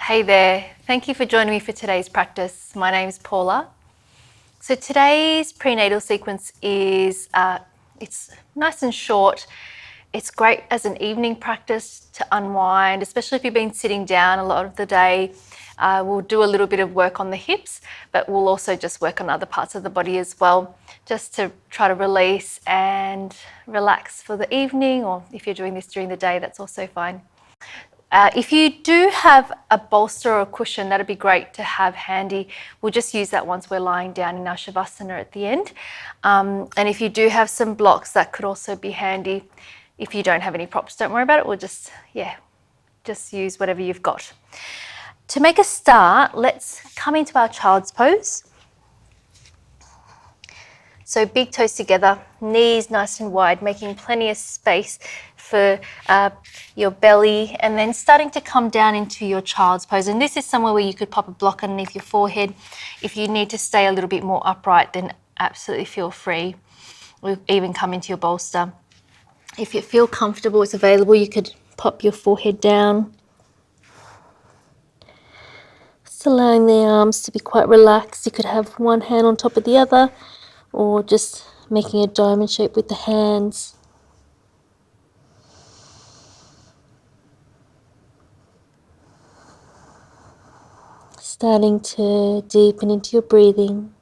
Hey there, thank you for joining me for today's practice. My name is Paula. So today's prenatal sequence is, it's nice and short. It's great as an evening practice to unwind, especially if you've been sitting down a lot of the day. We'll do a little bit of work on the hips, but we'll also just work on other parts of the body as well, just to try to release and relax for the evening, or if you're doing this during the day, that's also fine. If you do have a bolster or a cushion, that'd be great to have handy. We'll just use that once we're lying down in our Shavasana at the end. And if you do have some blocks, that could also be handy. If you don't have any props, don't worry about it. We'll just use whatever you've got. To make a start, let's come into our child's pose. So big toes together, knees nice and wide, making plenty of space for your belly, and then starting to come down into your child's pose. And this is somewhere where you could pop a block underneath your forehead. If you need to stay a little bit more upright, then absolutely feel free. We'll even come into your bolster. If you feel comfortable, it's available, you could pop your forehead down. Just allowing the arms to be quite relaxed. You could have one hand on top of the other, or just making a diamond shape with the hands. Starting to deepen into your breathing.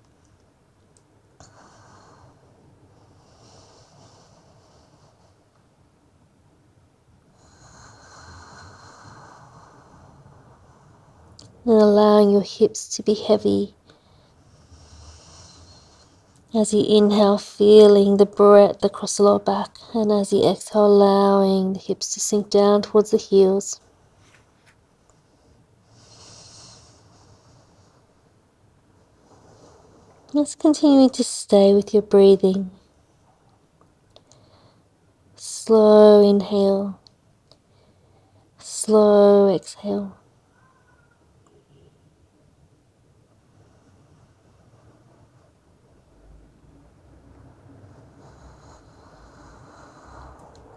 And allowing your hips to be heavy. As you inhale, feeling the breath across the lower back, and as you exhale, allowing the hips to sink down towards the heels. Just continuing to stay with your breathing. Slow inhale, slow exhale.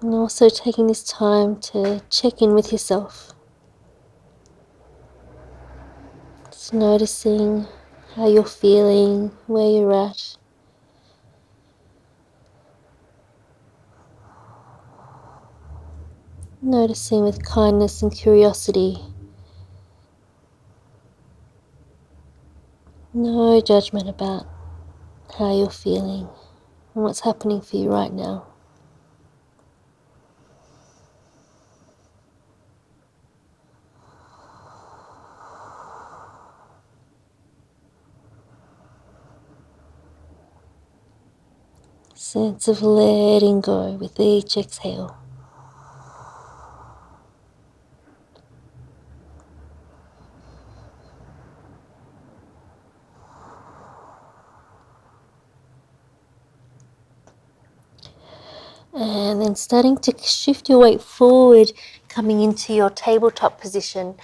And also taking this time to check in with yourself. Just noticing how you're feeling, where you're at. Noticing with kindness and curiosity. No judgment about how you're feeling and what's happening for you right now. Sense of letting go with each exhale. And then starting to shift your weight forward, coming into your tabletop position.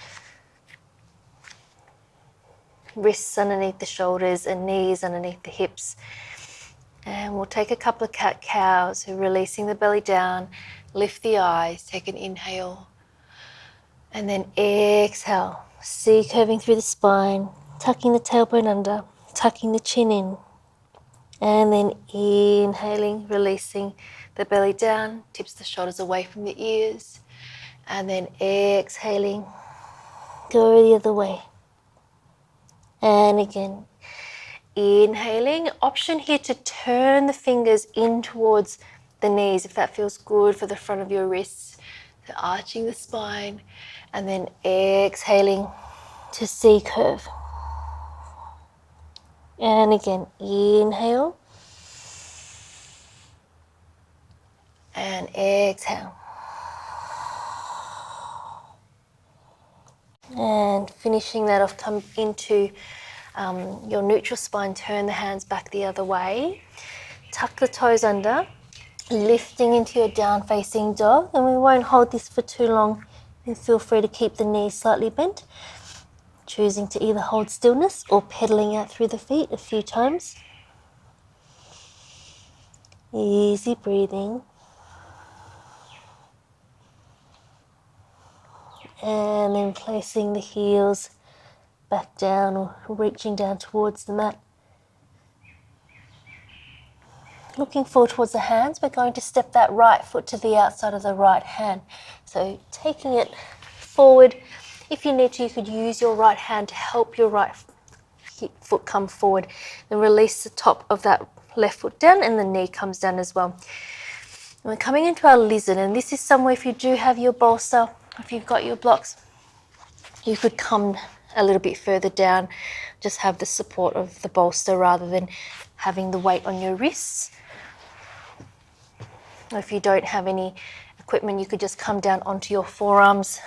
Wrists underneath the shoulders and knees underneath the hips. And we'll take a couple of CatCows, so releasing the belly down, lift the eyes, take an inhale, and then exhale. C curving through the spine, tucking the tailbone under, tucking the chin in. And then inhaling, releasing the belly down, tips the shoulders away from the ears. And then exhaling, go the other way. And again, inhaling. Option here to turn the fingers in towards the knees if that feels good for the front of your wrists. So arching the spine. And then exhaling to C curve. And again, inhale. And exhale. And finishing that off, come into your neutral spine, turn the hands back the other way. Tuck the toes under, lifting into your down facing dog. And we won't hold this for too long. And feel free to keep the knees slightly bent. Choosing to either hold stillness or pedaling out through the feet a few times. Easy breathing. And then placing the heels back down or reaching down towards the mat. Looking forward towards the hands, we're going to step that right foot to the outside of the right hand. So taking it forward. If you need to, you could use your right hand to help your right foot come forward. Then release the top of that left foot down and the knee comes down as well. And we're coming into our lizard, and this is somewhere if you do have your bolster, if you've got your blocks, you could come a little bit further down, just have the support of the bolster rather than having the weight on your wrists. Or if you don't have any equipment, you could just come down onto your forearms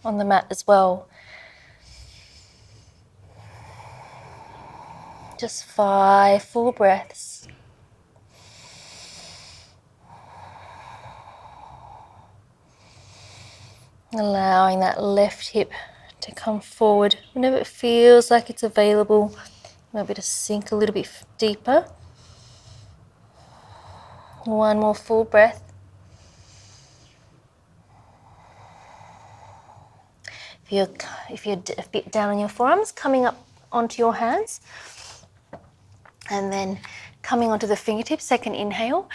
on the mat as well. Just 5 full breaths. Allowing that left hip to come forward whenever it feels like it's available. Maybe to sink a little bit deeper. One more full breath. If you're a bit down on your forearms, coming up onto your hands. And then coming onto the fingertips, second inhale.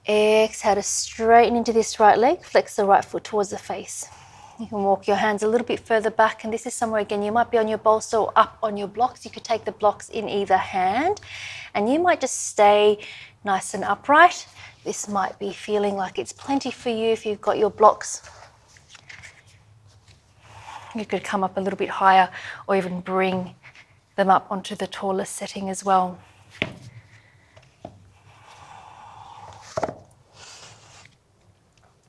Exhale to straighten into this right leg, flex the right foot towards the face. You can walk your hands a little bit further back, and this is somewhere again you might be on your bolster or up on your blocks. You could take the blocks in either hand and you might just stay nice and upright. This might be feeling like it's plenty for you if you've got your blocks. You could come up a little bit higher or even bring them up onto the tallest setting as well.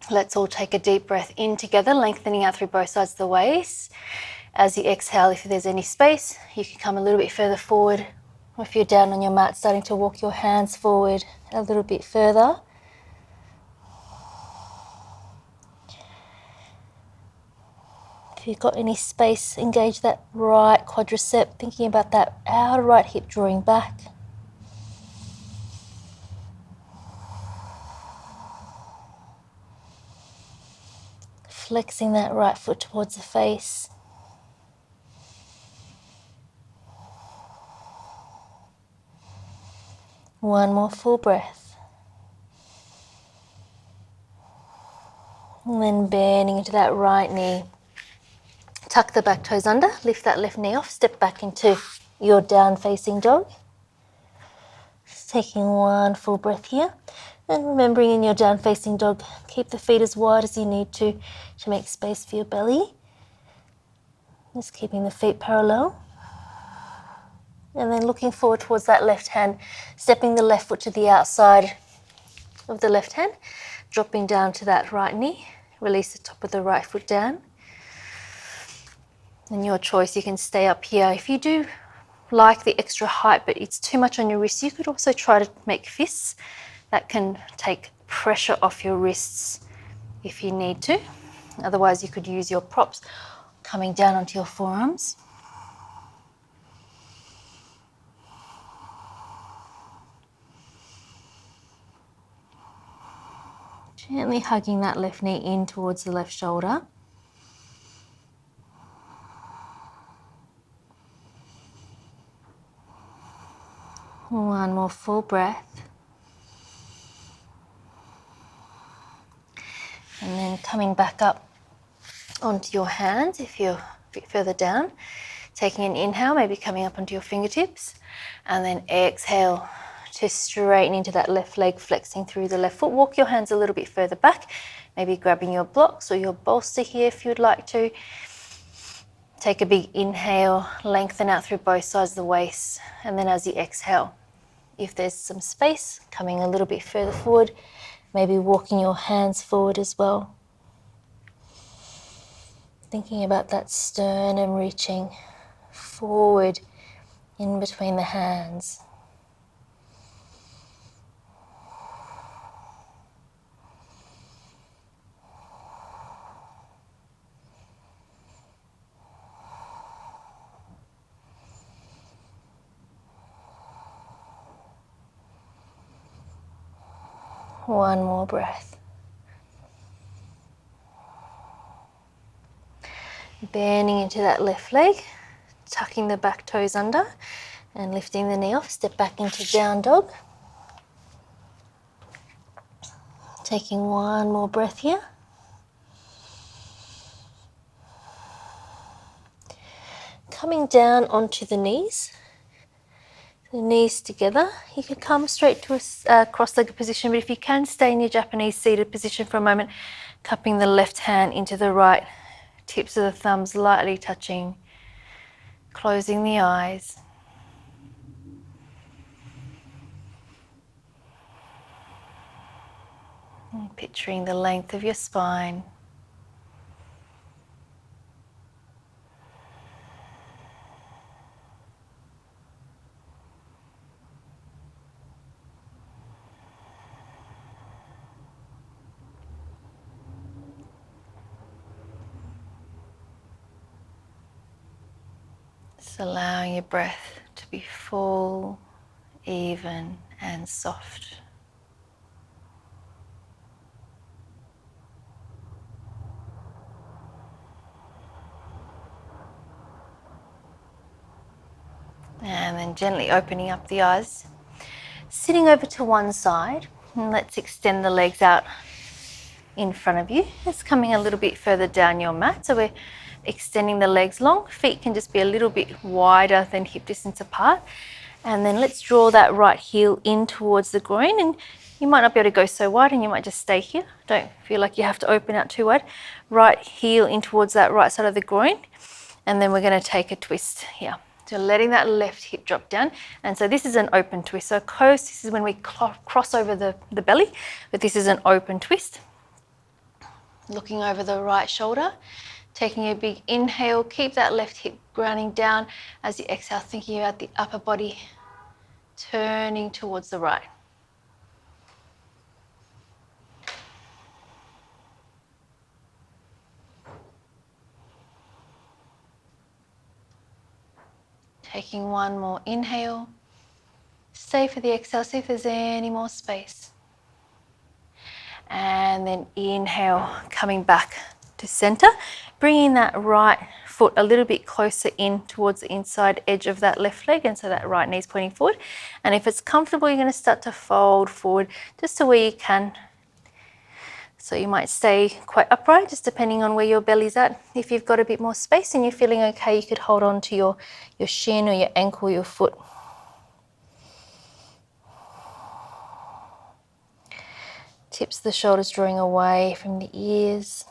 Let's all take a deep breath in together, lengthening out through both sides of the waist. As you exhale, if there's any space, you can come a little bit further forward. Or if you're down on your mat, starting to walk your hands forward a little bit further. If you've got any space, engage that right quadricep, thinking about that outer right hip drawing back. Flexing that right foot towards the face. One more full breath. And then bending into that right knee. Tuck the back toes under, lift that left knee off, step back into your down facing dog. Just taking one full breath here. And remembering in your down facing dog, keep the feet as wide as you need to make space for your belly. Just keeping the feet parallel. And then looking forward towards that left hand, stepping the left foot to the outside of the left hand, dropping down to that right knee. Release the top of the right foot down. And your choice, you can stay up here. If you do like the extra height but it's too much on your wrists, you could also try to make fists. That can take pressure off your wrists if you need to. Otherwise, you could use your props coming down onto your forearms. Gently hugging that left knee in towards the left shoulder. One more full breath. And then coming back up onto your hands if you're a bit further down. Taking an inhale, maybe coming up onto your fingertips. And then exhale to straighten into that left leg, flexing through the left foot. Walk your hands a little bit further back. Maybe grabbing your blocks or your bolster here if you'd like to. Take a big inhale, lengthen out through both sides of the waist. And then as you exhale, if there's some space, coming a little bit further forward, maybe walking your hands forward as well. Thinking about that sternum reaching forward in between the hands. One more breath. Bending into that left leg, tucking the back toes under and lifting the knee off. Step back into down dog. Taking one more breath here. Coming down onto the knees. The knees together. You could come straight to a cross-legged position, but if you can, stay in your Japanese seated position for a moment, cupping the left hand into the right, tips of the thumbs lightly touching, closing the eyes. And picturing the length of your spine. Just allowing your breath to be full, even and soft. And then gently opening up the eyes. Sitting over to one side, and let's extend the legs out in front of you. It's coming a little bit further down your mat, so we're extending the legs long. Feet can just be a little bit wider than hip distance apart. And then let's draw that right heel in towards the groin, and you might not be able to go so wide and you might just stay here. Don't feel like you have to open out too wide. Right heel in towards that right side of the groin, and then we're going to take a twist here. So letting that left hip drop down. And so this is an open twist. So close, this is when we cross over the belly, but this is an open twist. Looking over the right shoulder, taking a big inhale, keep that left hip grounding down as you exhale, thinking about the upper body turning towards the right. Taking one more inhale. Stay for the exhale, see if there's any more space. And then inhale, coming back to center, bringing that right foot a little bit closer in towards the inside edge of that left leg, and so that right knee's pointing forward. And if it's comfortable, you're going to start to fold forward just to where you can. So you might stay quite upright, just depending on where your belly's at. If you've got a bit more space and you're feeling okay, you could hold on to your shin or your ankle, your foot. Tips of the shoulders drawing away from the ears.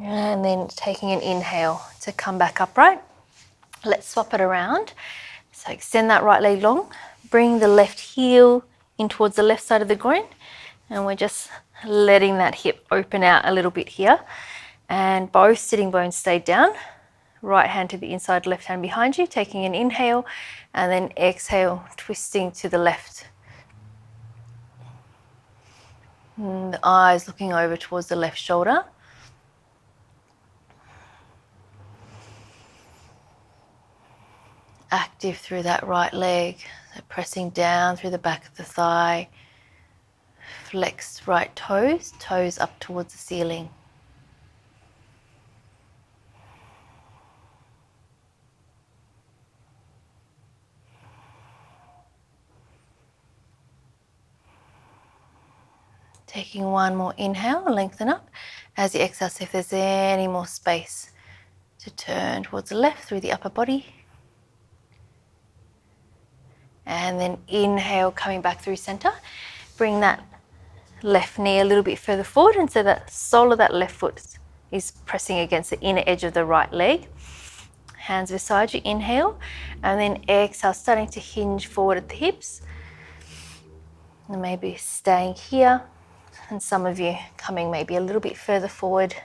And then taking an inhale to come back upright. Let's swap it around. So extend that right leg long, bring the left heel in towards the left side of the groin, and we're just letting that hip open out a little bit here. And both sitting bones stay down. Right hand to the inside, left hand behind you, taking an inhale, and then exhale, twisting to the left. And the eyes looking over towards the left shoulder. Active through that right leg, so pressing down through the back of the thigh. Flexed right toes, toes up towards the ceiling. Taking one more inhale, lengthen up. As you exhale, see if there's any more space to turn towards the left through the upper body. And then inhale, coming back through center. Bring that left knee a little bit further forward, and so that sole of that left foot is pressing against the inner edge of the right leg. Hands beside you, inhale, and then exhale, starting to hinge forward at the hips. And maybe staying here, and some of you coming maybe a little bit further forward,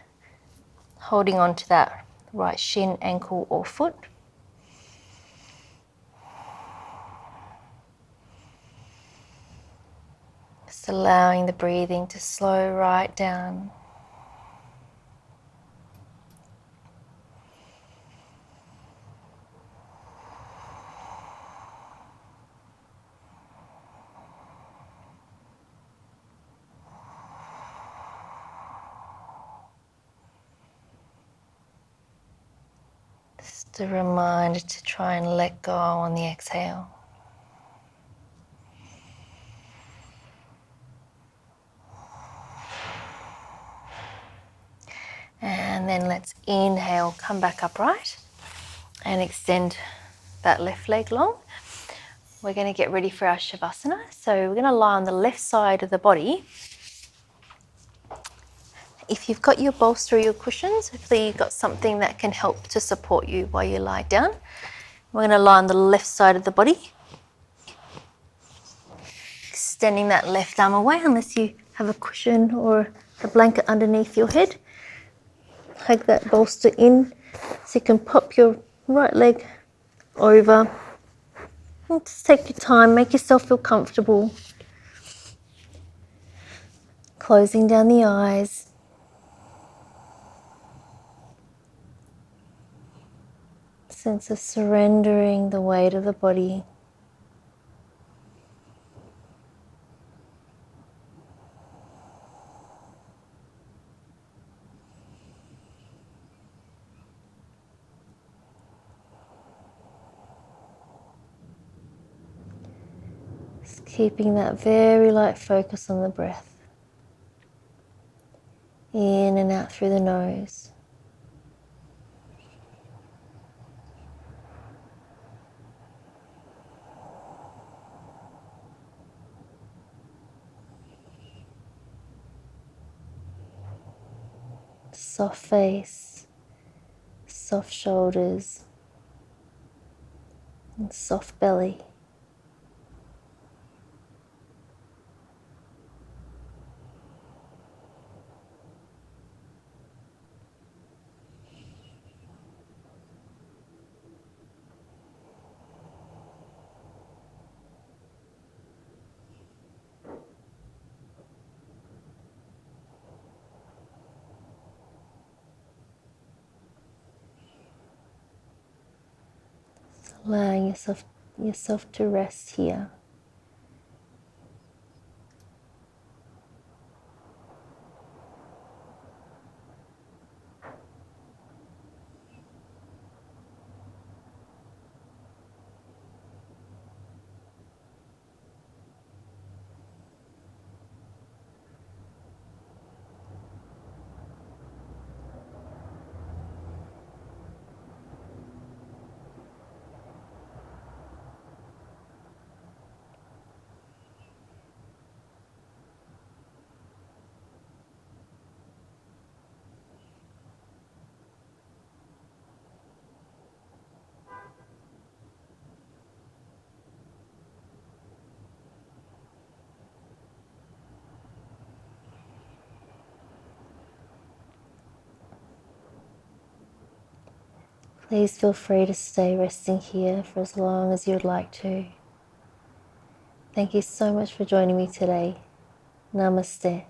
holding on to that right shin, ankle or foot. Just allowing the breathing to slow right down. The reminder to try and let go on the exhale. And then let's inhale, come back upright and extend that left leg long. We're going to get ready for our Shavasana. So we're going to lie on the left side of the body. If you've got your bolster or your cushions, hopefully you've got something that can help to support you while you lie down. We're going to lie on the left side of the body, extending that left arm away unless you have a cushion or a blanket underneath your head. Hug that bolster in so you can pop your right leg over. And just take your time, make yourself feel comfortable. Closing down the eyes. Sense of surrendering the weight of the body. Just keeping that very light focus on the breath. In and out through the nose. Soft face, soft shoulders, and soft belly. Allowing yourself to rest here. Please feel free to stay resting here for as long as you would like to. Thank you so much for joining me today. Namaste.